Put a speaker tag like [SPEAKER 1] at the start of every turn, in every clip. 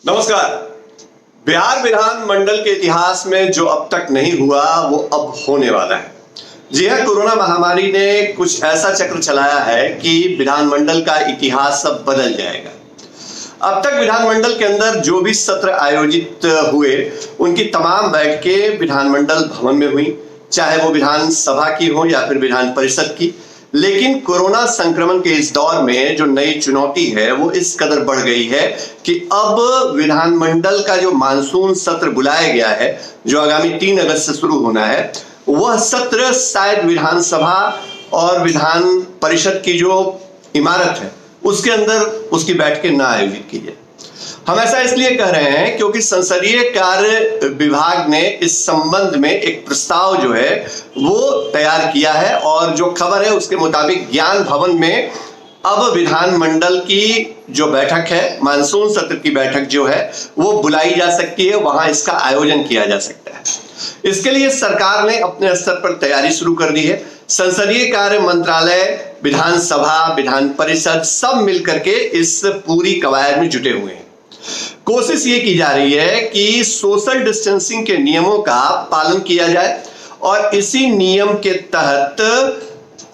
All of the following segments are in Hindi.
[SPEAKER 1] नमस्कार। बिहार विधानमंडल के इतिहास में जो अब तक नहीं हुआ वो अब होने वाला है। जी हाँ, कोरोना महामारी ने कुछ ऐसा चक्र चलाया है कि विधानमंडल का इतिहास अब बदल जाएगा। अब तक विधानमंडल के अंदर जो भी सत्र आयोजित हुए उनकी तमाम बैठकें विधानमंडल भवन में हुई, चाहे वो विधानसभा की हो या फिर विधान परिषद की। लेकिन कोरोना संक्रमण के इस दौर में जो नई चुनौती है वो इस कदर बढ़ गई है कि अब विधानमंडल का जो मानसून सत्र बुलाया गया है, जो आगामी 3 अगस्त से शुरू होना है, वह सत्र शायद विधानसभा और विधान परिषद की जो इमारत है उसके अंदर उसकी बैठकें ना आयोजित की जाए। हम ऐसा इसलिए कह रहे हैं क्योंकि संसदीय कार्य विभाग ने इस संबंध में एक प्रस्ताव जो है वो तैयार किया है और जो खबर है उसके मुताबिक ज्ञान भवन में अब विधानमंडल की जो बैठक है, मानसून सत्र की बैठक जो है वो बुलाई जा सकती है, वहां इसका आयोजन किया जा सकता है। इसके लिए सरकार ने अपने स्तर पर तैयारी शुरू कर दी है। संसदीय कार्य मंत्रालय, विधानसभा, विधान परिषद सब मिलकर के इस पूरी कवायद में जुटे हुए हैं। कोशिश ये की जा रही है कि सोशल डिस्टेंसिंग के नियमों का पालन किया जाए और इसी नियम के तहत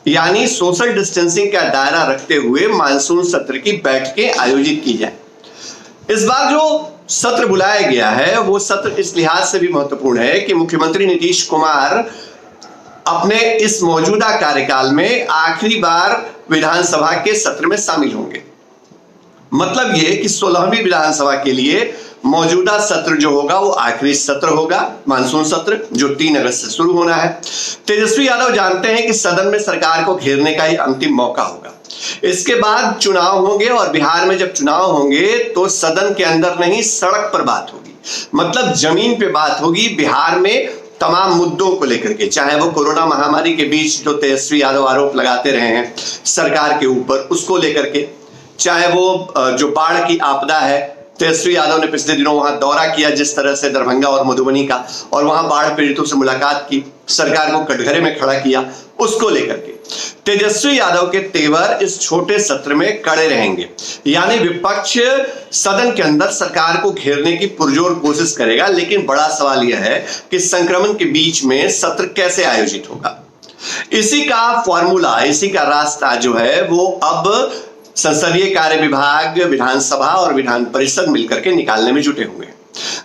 [SPEAKER 1] यानी सोशल डिस्टेंसिंग का दायरा रखते हुए मानसून सत्र की बैठकें आयोजित की जाए। इस बार जो सत्र बुलाया गया है वो सत्र इस लिहाज से भी महत्वपूर्ण है कि मुख्यमंत्री नीतीश कुमार अपने इस मौजूदा कार्यकाल में आखिरी बार विधानसभा के सत्र में शामिल होंगे। मतलब ये कि 16वीं विधानसभा के लिए मौजूदा सत्र जो होगा वो आखिरी सत्र होगा, मानसून सत्र, जो 3 अगस्त से शुरू होना है। तेजस्वी यादव जानते हैं कि सदन में सरकार को घेरने का ही अंतिम मौका होगा। इसके बाद चुनाव होंगे और बिहार में जब चुनाव होंगे तो सदन के अंदर नहीं, सड़क पर बात होगी, मतलब जमीन पे बात होगी। बिहार में तमाम मुद्दों को लेकर के, चाहे वो कोरोना महामारी के बीच जो तेजस्वी यादव आरोप लगाते रहे हैं सरकार के ऊपर, उसको लेकर के, चाहे वो जो बाढ़ की आपदा है, तेजस्वी यादव ने पिछले दिनों वहां दौरा किया जिस तरह से दरभंगा और मधुबनी का, और वहां बाढ़ पीड़ितों से मुलाकात की, सरकार को कटघरे में खड़ा किया, उसको लेकर के तेजस्वी यादव के तेवर इस छोटे सत्र में कड़े रहेंगे। यानी विपक्ष सदन के अंदर सरकार को घेरने की पुरजोर कोशिश करेगा। लेकिन बड़ा सवाल यह है कि संक्रमण के बीच में सत्र कैसे आयोजित होगा। इसी का फॉर्मूला, इसी का रास्ता जो है वो अब संसदीय कार्य विभाग, विधानसभा और विधान परिषद मिलकर के निकालने में जुटे हुए हैं।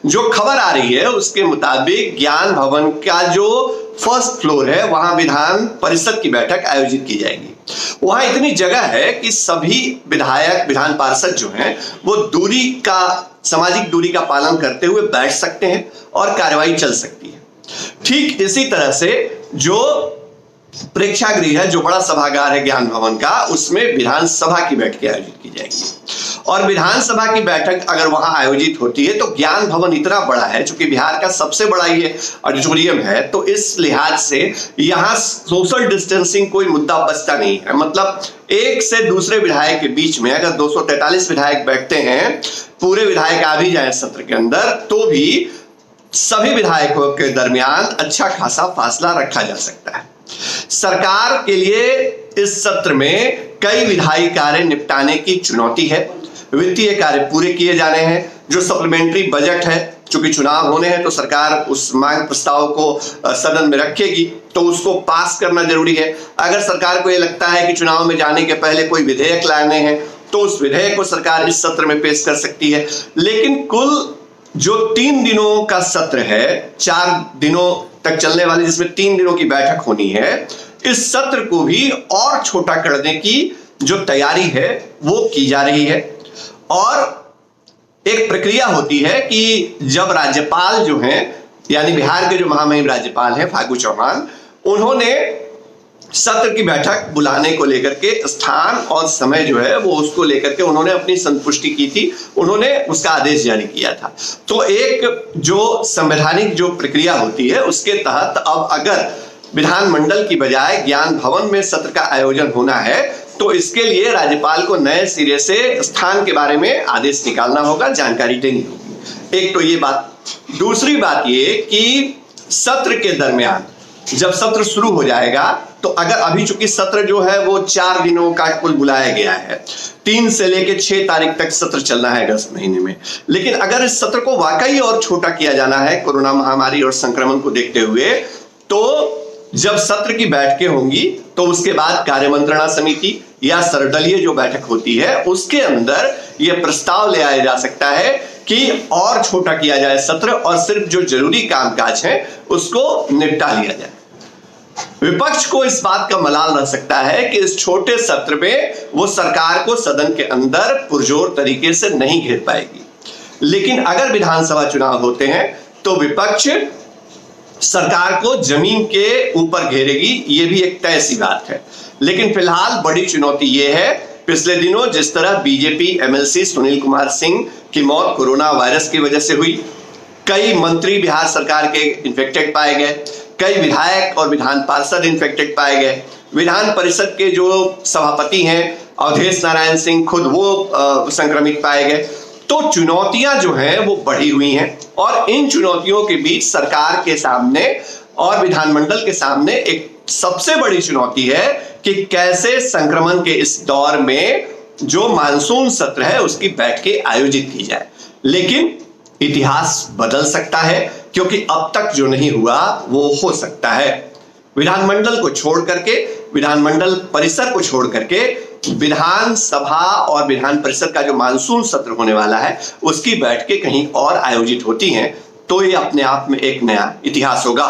[SPEAKER 1] जो खबर आ रही है उसके मुताबिक ज्ञान भवन का जो फर्स्ट फ्लोर है वहां विधान परिषद की बैठक आयोजित की जाएगी। वहां इतनी जगह है कि सभी विधायक, विधान पार्षद जो हैं वो दूरी का, सामाजिक दूरी का पालन करते हुए बैठ सकते हैं और कार्यवाही चल सकती है। ठीक इसी तरह से जो प्रेक्षागृह है, जो बड़ा सभागार है ज्ञान भवन का, उसमें विधानसभा की बैठकें आयोजित की जाएगी। और विधानसभा की बैठक अगर वहां आयोजित होती है तो ज्ञान भवन इतना बड़ा है, चूंकि बिहार का सबसे बड़ा ये ऑडिटोरियम है, तो इस लिहाज से यहां सोशल डिस्टेंसिंग कोई मुद्दा बचता नहीं है। मतलब एक से दूसरे विधायक के बीच में अगर 243 विधायक बैठते हैं, पूरे विधायक आ भी जाए सत्र के अंदर, तो भी सभी विधायकों के दरमियान अच्छा खासा फासला रखा जा सकता है। सरकार के लिए इस सत्र में कई विधायी कार्य निपटाने की चुनौती है। वित्तीय कार्य पूरे किए जाने हैं। जो सप्लीमेंट्री बजट है, चूंकि चुनाव होने हैं तो सरकार उस मांग प्रस्ताव को सदन में रखेगी, तो उसको पास करना जरूरी है। अगर सरकार को यह लगता है कि चुनाव में जाने के पहले कोई विधेयक लाने हैं तो उस विधेयक को सरकार इस सत्र में पेश कर सकती है। लेकिन कुल जो 3 दिनों का सत्र है, 4 दिनों तक चलने वाली, जिसमें 3 दिनों की बैठक होनी है, इस सत्र को भी और छोटा करने की जो तैयारी है वो की जा रही है। और एक प्रक्रिया होती है कि जब राज्यपाल जो हैं, यानी बिहार के जो महामहिम राज्यपाल हैं फागू चौहान, उन्होंने सत्र की बैठक बुलाने को लेकर के स्थान और समय जो है वो उसको लेकर के उन्होंने अपनी संतुष्टि की थी, उन्होंने उसका आदेश जारी किया था। तो एक जो संवैधानिक जो प्रक्रिया होती है उसके तहत अब अगर विधानमंडल की बजाय ज्ञान भवन में सत्र का आयोजन होना है तो इसके लिए राज्यपाल को नए सिरे से स्थान के बारे में आदेश निकालना होगा, जानकारी देनी होगी। एक तो ये बात। दूसरी बात ये कि सत्र के दरमियान जब सत्र शुरू हो जाएगा तो अगर अभी चूंकि सत्र जो है वो 4 दिनों का कुल बुलाया गया है, 3 से लेकर 6 तारीख तक सत्र चलना है अगस्त महीने में, लेकिन अगर इस सत्र को वाकई और छोटा किया जाना है कोरोना महामारी और संक्रमण को देखते हुए, तो जब सत्र की बैठकें होंगी तो उसके बाद कार्यमंत्रणा समिति या सर्वदलीय जो बैठक होती है उसके अंदर यह प्रस्ताव ले आया जा सकता है कि और छोटा किया जाए सत्र और सिर्फ जो जरूरी कामकाज है उसको निपटा लिया जाए। विपक्ष को इस बात का मलाल रह सकता है कि इस छोटे सत्र में वो सरकार को सदन के अंदर पुरजोर तरीके से नहीं घेर पाएगी, लेकिन अगर विधानसभा चुनाव होते हैं तो विपक्ष सरकार को जमीन के ऊपर घेरेगी, ये भी एक तय सी बात है। लेकिन फिलहाल बड़ी चुनौती ये है, पिछले दिनों जिस तरह बीजेपी एमएलसी सुनील कुमार सिंह की मौत कोरोना वायरस की वजह से हुई, कई मंत्री बिहार सरकार के इन्फेक्टेड पाए गए, कई विधायक और विधान पार्षद इन्फेक्टेड पाए गए, विधान परिषद के जो सभापति हैं अवधेश नारायण सिंह खुद वो संक्रमित पाए गए। तो चुनौतियां जो हैं वो बढ़ी हुई हैं और इन चुनौतियों के बीच सरकार के सामने और विधानमंडल के सामने एक सबसे बड़ी चुनौती है कि कैसे संक्रमण के इस दौर में जो मानसून सत्र है उसकी बैठकें आयोजित की जाए। लेकिन इतिहास बदल सकता है, क्योंकि अब तक जो नहीं हुआ वो हो सकता है। विधानमंडल को छोड़ करके, विधानमंडल परिसर को छोड़ करके विधानसभा और विधान परिषद का जो मानसून सत्र होने वाला है उसकी बैठकें कहीं और आयोजित होती हैं, तो ये अपने आप में एक नया इतिहास होगा।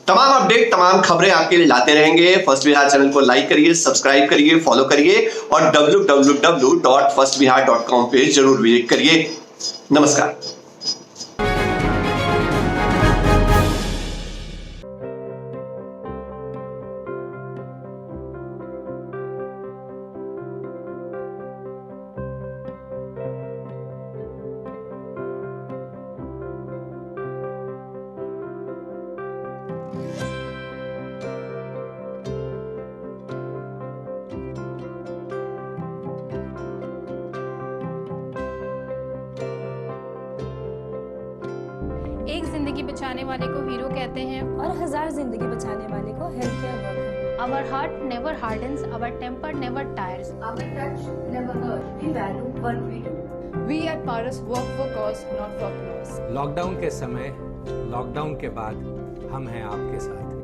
[SPEAKER 1] तमाम अपडेट, तमाम खबरें आपके लिए लाते रहेंगे। फर्स्ट बिहार चैनल को लाइक करिए, सब्सक्राइब करिए, फॉलो करिए और www.firstbihar.com पे जरूर विजिट करिए। नमस्कार।
[SPEAKER 2] एक जिंदगी बचाने वाले को हीरो कहते हैं
[SPEAKER 3] और 1000 जिंदगी बचाने वाले को health care worker.
[SPEAKER 2] Our heart never hardens, our temper never tires.
[SPEAKER 4] Our touch never hurts. We value what we do.
[SPEAKER 5] We at Paras work for cause, not for applause.
[SPEAKER 6] Lockdown के समय, लॉकडाउन के बाद हम हैं आपके साथ।